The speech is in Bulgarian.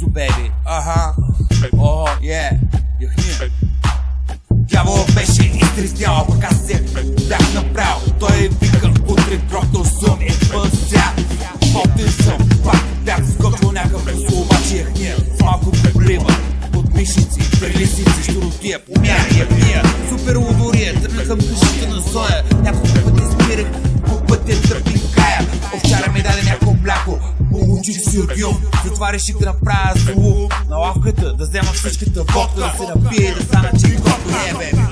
Юзо, бейби. Аха. О, яхния. Дявола беше изтрестяла, пък аз се бях направил. Той вика, утре грохнал съм и пъся. Потен съм, пак бях скочил някакъв усул, обаче яхния. С малко проблема, под мишници, прелисници, щуротия, помяна яхния. Супер лобория, тръгнахам къщите на Зоя. Няколко пъти спирах, по пътя тръпинкая. Овчара ми даде някакво мляко, получих си от юм. Затова реших да направя зло на лавката, да взема всичката водка, да се напие и да стана чекотка. Беби.